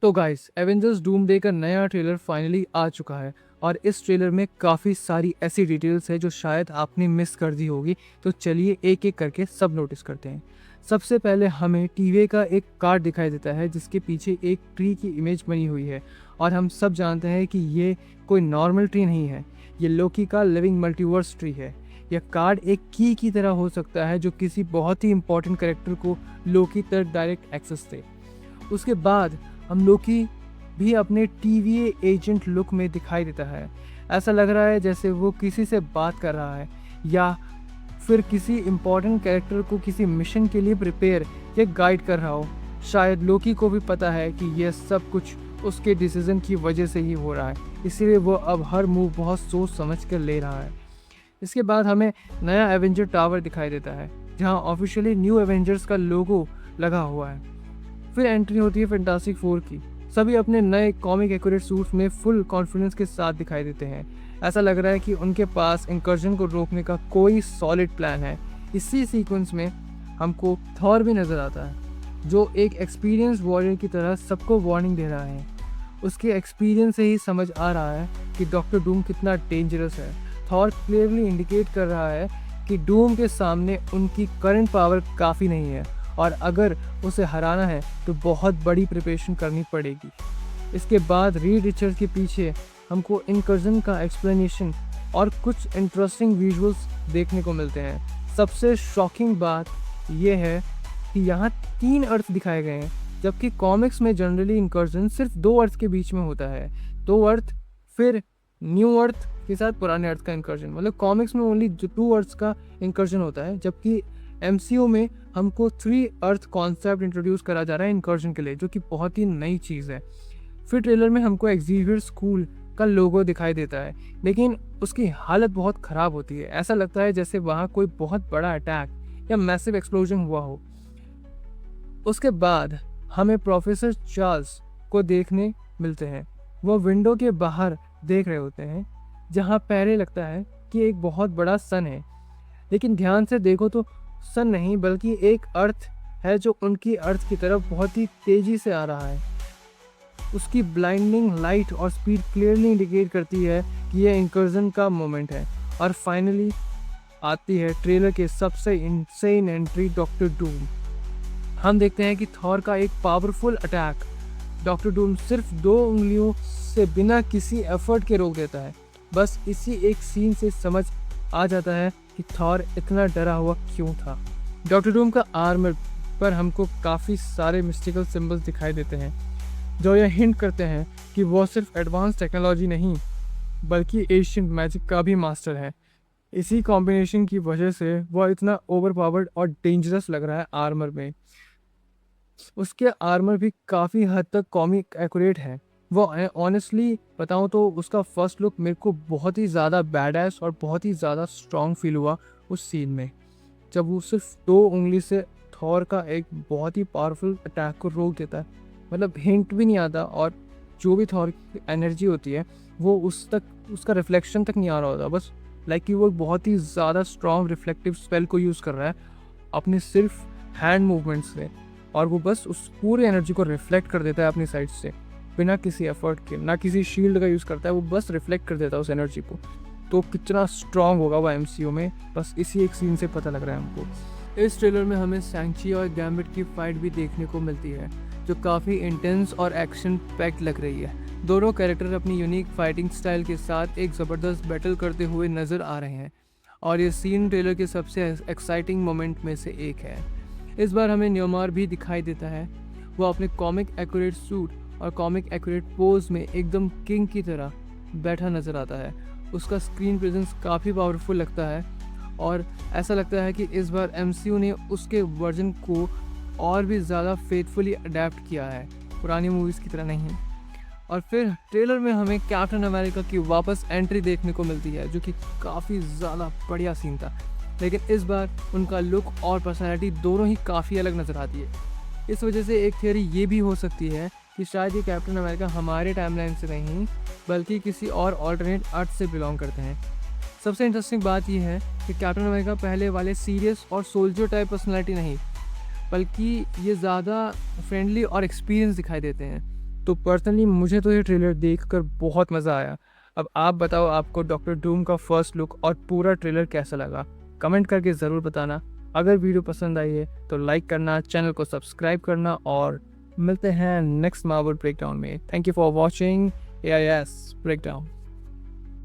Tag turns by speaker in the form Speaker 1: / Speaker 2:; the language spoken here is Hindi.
Speaker 1: तो गाइस एवेंजर्स डूमडे का नया ट्रेलर फाइनली आ चुका है और इस ट्रेलर में काफ़ी सारी ऐसी डिटेल्स है जो शायद आपने मिस कर दी होगी। तो चलिए एक एक करके सब नोटिस करते हैं। सबसे पहले हमें टीवी का एक कार्ड दिखाई देता है जिसके पीछे एक ट्री की इमेज बनी हुई है और हम सब जानते हैं कि ये कोई नॉर्मल ट्री नहीं है, ये लोकी का लिविंग मल्टीवर्स ट्री है। यह कार्ड एक की तरह हो सकता है जो किसी बहुत ही इंपॉर्टेंट कैरेक्टर को लोकी तक डायरेक्ट एक्सेस दे। उसके बाद हम लोकी भी अपने टीवीए एजेंट लुक में दिखाई देता है। ऐसा लग रहा है जैसे वो किसी से बात कर रहा है या फिर किसी इम्पोर्टेंट कैरेक्टर को किसी मिशन के लिए प्रिपेयर या गाइड कर रहा हो। शायद लोकी को भी पता है कि यह सब कुछ उसके डिसीजन की वजह से ही हो रहा है, इसीलिए वो अब हर मूव बहुत सोच समझ कर ले रहा है। इसके बाद हमें नया एवेंजर टावर दिखाई देता है जहां ऑफिशियली न्यू एवेंजर्स का लोगो लगा हुआ है। फिर एंट्री होती है फैंटास्टिक फोर की। सभी अपने नए कॉमिक एक्यूरेट सूट्स में फुल कॉन्फिडेंस के साथ दिखाई देते हैं। ऐसा लग रहा है कि उनके पास इंकर्जन को रोकने का कोई सॉलिड प्लान है। इसी सीक्वेंस में हमको थॉर भी नज़र आता है जो एक एक्सपीरियंस वॉरियर की तरह सबको वार्निंग दे रहा है। उसके एक्सपीरियंस से ही समझ आ रहा है कि डॉक्टर डूम कितना डेंजरस है। थॉर क्लियरली इंडिकेट कर रहा है कि डूम के सामने उनकी करंट पावर काफ़ी नहीं है और अगर उसे हराना है तो बहुत बड़ी प्रिपरेशन करनी पड़ेगी। इसके बाद रीड रिचर्ड के पीछे हमको इनकर्जन का एक्सप्लेनेशन और कुछ इंटरेस्टिंग विजुअल्स देखने को मिलते हैं। सबसे शॉकिंग बात यह है कि यहाँ 3 अर्थ दिखाए गए हैं, जबकि कॉमिक्स में जनरली इनकर्जन सिर्फ 2 अर्थ के बीच में होता है। 2 अर्थ फिर न्यू अर्थ के साथ पुराने अर्थ का इनकर्जन, मतलब कॉमिक्स में ओनली 2 अर्थ का इनकर्जन होता है, जबकि MCU में हमको 3 अर्थ कॉन्सेप्ट इंट्रोड्यूस करा जा रहा है इनकर्जन के लिए, जो कि बहुत ही नई चीज़ है। फिर ट्रेलर में हमको एक्सेवियर स्कूल का लोगो दिखाई देता है, लेकिन उसकी हालत बहुत ख़राब होती है। ऐसा लगता है जैसे वहाँ कोई बहुत बड़ा अटैक या मैसिव एक्सप्लोजन हुआ हो। उसके बाद हमें प्रोफेसर चार्ल्स को देखने मिलते हैं। वो विंडो के बाहर देख रहे होते हैं जहाँ पहले लगता है कि एक बहुत बड़ा सन है, लेकिन ध्यान से देखो तो सन नहीं बल्कि एक अर्थ है जो उनकी अर्थ की तरफ बहुत ही तेज़ी से आ रहा है। उसकी ब्लाइंडिंग लाइट और स्पीड क्लियरली इंडिकेट करती है कि यह इंकर्जन का मोमेंट है। और फाइनली आती है ट्रेलर के सबसे इनसेन एंट्री, डॉक्टर डूम। हम देखते हैं कि थॉर का एक पावरफुल अटैक डॉक्टर डूम सिर्फ 2 उंगलियों से बिना किसी एफर्ट के रोक देता है। बस इसी एक सीन से समझ आ जाता है कि थॉर इतना डरा हुआ क्यों था। डॉक्टर डूम का आर्मर पर हमको काफ़ी सारे मिस्टिकल सिंबल्स दिखाई देते हैं जो यह हिंट करते हैं कि वो सिर्फ एडवांस टेक्नोलॉजी नहीं बल्कि एशियन मैजिक का भी मास्टर है। इसी कॉम्बिनेशन की वजह से वह इतना ओवरपावर्ड और डेंजरस लग रहा है आर्मर में। उसके आर्मर भी काफ़ी हद तक कॉमिक एक्यूरेट है। वो ऑनेस्टली बताऊँ तो उसका फर्स्ट लुक मेरे को बहुत ही ज़्यादा बैडएस और बहुत ही ज़्यादा स्ट्रॉन्ग फील हुआ उस सीन में, जब वो सिर्फ 2 उंगली से थॉर का एक बहुत ही पावरफुल अटैक को रोक देता है। मतलब हिंट भी नहीं आता और जो भी थॉर की एनर्जी होती है वो उस तक उसका रिफ्लेक्शन तक नहीं आ रहा होता। बस लाइक कि वो बहुत ही ज़्यादा स्ट्रॉन्ग रिफ्लेक्टिव स्पेल को यूज़ कर रहा है अपने सिर्फ हैंड मूवमेंट्स से, और वो बस उस पूरी एनर्जी को रिफ्लेक्ट कर देता है अपनी साइड से बिना किसी एफर्ट के। ना किसी शील्ड का यूज़ करता है, वो बस रिफ्लेक्ट कर देता है उस एनर्जी को। तो कितना स्ट्रॉन्ग होगा वो MCU में, बस इसी एक सीन से पता लग रहा है हमको। इस ट्रेलर में हमें सैंची और गैम्बिट की फाइट भी देखने को मिलती है जो काफ़ी इंटेंस और एक्शन पैक्ड लग रही है। दोनों कैरेक्टर अपनी यूनिक फाइटिंग स्टाइल के साथ एक ज़बरदस्त बैटल करते हुए नज़र आ रहे हैं और ये सीन ट्रेलर के सबसे एक्साइटिंग मोमेंट में से एक है। इस बार हमें न्योमार भी दिखाई देता है। वो अपने कॉमिक एक्यूरेट सूट और कॉमिक एक्यूरेट पोज में एकदम किंग की तरह बैठा नज़र आता है। उसका स्क्रीन प्रेजेंस काफ़ी पावरफुल लगता है और ऐसा लगता है कि इस बार MCU ने उसके वर्जन को और भी ज़्यादा फेथफुली अडेप्ट किया है, पुरानी मूवीज़ की तरह नहीं। और फिर ट्रेलर में हमें कैप्टन अमेरिका की वापस एंट्री देखने को मिलती है जो कि काफ़ी ज़्यादा बढ़िया सीन था, लेकिन इस बार उनका लुक और पर्सनैलिटी दोनों ही काफ़ी अलग नज़र आती है। इस वजह से एक थियोरी ये भी हो सकती है कि शायद ये कैप्टन अमेरिका हमारे टाइमलाइन से नहीं बल्कि किसी और ऑल्टरनेट अर्थ से बिलोंग करते हैं। सबसे इंटरेस्टिंग बात यह है कि कैप्टन अमेरिका पहले वाले सीरियस और सोल्जर टाइप पर्सनैलिटी नहीं, बल्कि ये ज़्यादा फ्रेंडली और एक्सपीरियंस दिखाई देते हैं। तो पर्सनली मुझे तो ये ट्रेलर देखकर बहुत मज़ा आया। अब आप बताओ आपको डॉक्टर डूम का फर्स्ट लुक और पूरा ट्रेलर कैसा लगा? कमेंट करके ज़रूर बताना। अगर वीडियो पसंद आई है तो लाइक करना, चैनल को सब्सक्राइब करना और मिलते हैं नेक्स्ट मार्वल ब्रेकडाउन में। Thank you for watching AIS breakdown.